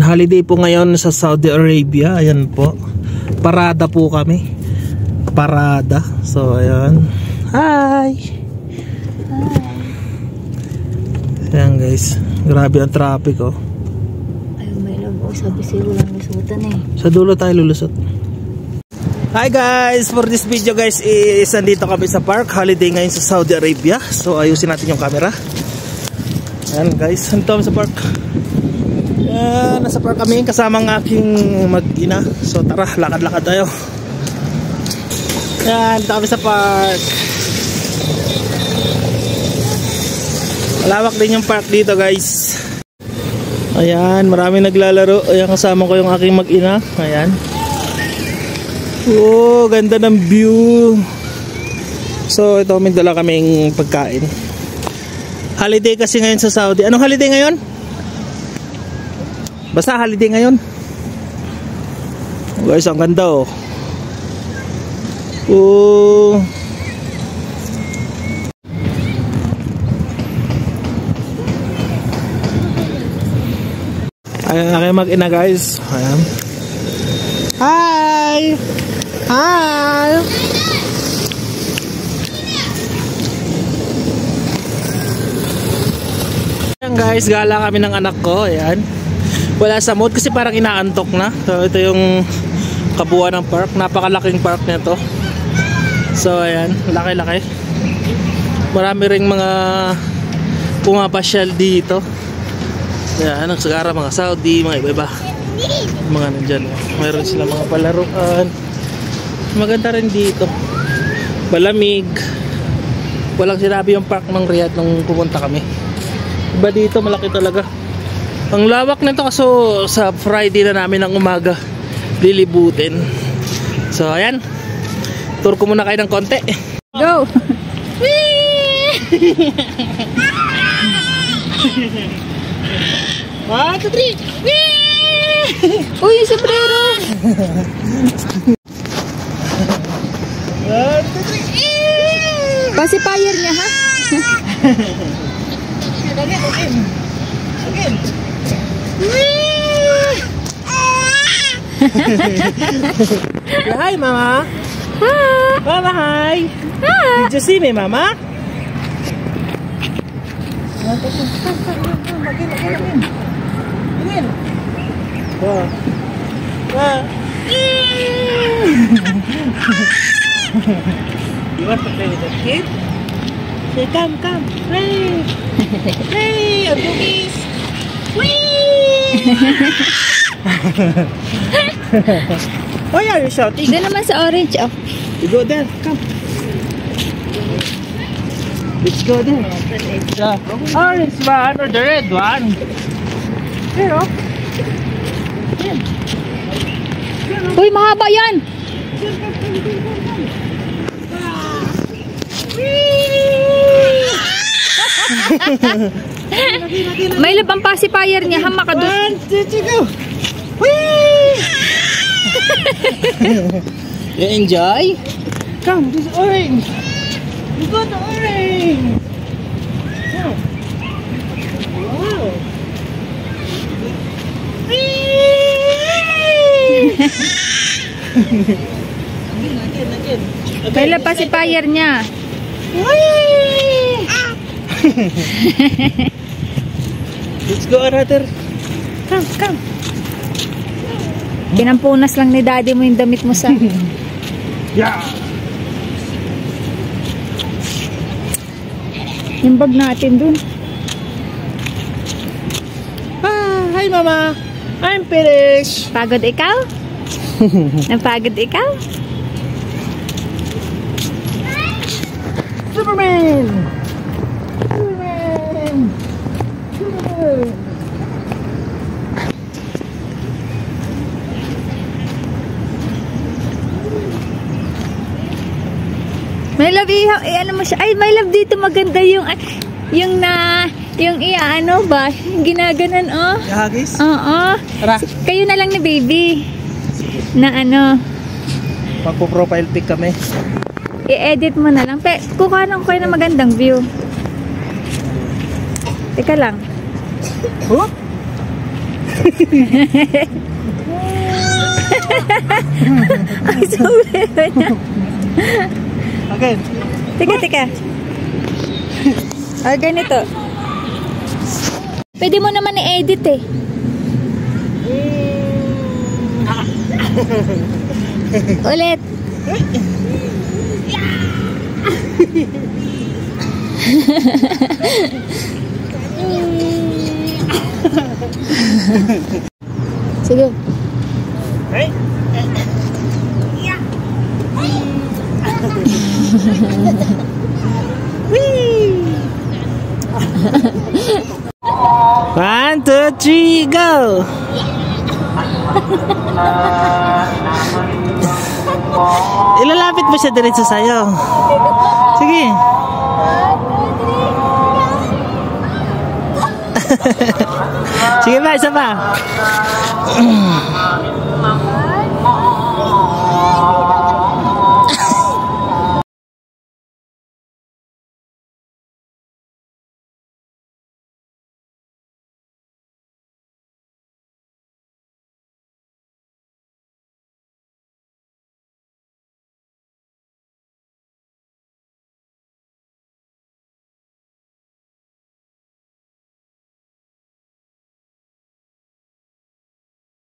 holiday po ngayon sa Saudi Arabia. Ayan po. Parada po kami. Parada. So, ayan. Hi! Ayan guys. Grabe ang traffic oh. Ayun, may love. Oh, sabi siya walang lusutan eh. Sa dulo tayo lulusot. Hi guys! For this video guys is nandito kami sa park. Holiday ngayon sa Saudi Arabia. So, ayusin natin yung camera. Ayan guys. Nandito kami sa park. Nasa park kami kasama ng aking mag-ina. So tara, lakad-lakad tayo. Yan, kami sa park. Malawak din yung park dito guys. Ayan, marami naglalaro. Ayan, kasama ko yung aking mag-ina. Ayan. Oh, ganda ng view. So ito, may dala kaming pagkain. Holiday kasi ngayon sa Saudi. Anong holiday ngayon? Basta holiday ngayon. Guys, ang ganda oh. Oh. Ayan, aking mag-ina guys. Ayan. Hi! Hi! Ayan guys, gala kami ng anak ko. Ayan. Wala sa mood kasi parang inaantok na. So ito yung kabuuan ng park. Napakalaking park nito. So ayan, laki-laki. Marami ring mga pumapasyal dito. Ayan, nagsagara mga Saudi, mga iba-iba. Mga nandyan. Mayroon sila mga palaruan. Maganda rin dito. Malamig. Walang sinabi yung park ng Riyadh nung pumunta kami. Iba dito, malaki talaga. Ang lawak nito kaso sa Friday na namin ng umaga lilibutin. So ayan, tour ko muna kayo ng konti. Go! 1, 2, 3. Uy, yung sombrero! 1, 2, 3. Pacifier niya ha? Again. Hi, Mama. Hi! Mama, hi. Hi! Did you see me, Mama? Again. Wow. Wow. You want to play with the kid? Say, come. Play. Play, a boogies. Why are you shouting? Doon naman sa orange oh. You go there, come. Let's go there. The orange one or the red one? Here, oh. Uy, mahaba yan! May labang pacifier niya ha, makadus. 1, 2, 3, go! Whee! You enjoy? Come, this orange. You got the orange. Oh. Wow. Again. May labang pacifier niya. Whee! Let's go another. Come. Pinampunas lang ni daddy mo yung damit mo sa... Yeah. Yung bag natin dun. Hi, Mama. I'm finished. Pagod ikaw? Napagod ikaw? Superman. May love ano mo siya? Ay, may love dito maganda yung ano ba? Yung ginaganan oh. Hagis? Oo. Tara. Kayo na lang ni baby. Na ano? Magpo-profile pic kami. I-edit mo na lang. Kukuha ko kayo ng magandang view. Teka lang. Huh? Ay, sombrero niya. Okay. Tika. Ay, ganito. Pwede mo naman i-edit eh. Ulit. Sige. One, two, three, go! Ilalapit mo siya diretso sa'yo. Sige. Sige ba, isa pa.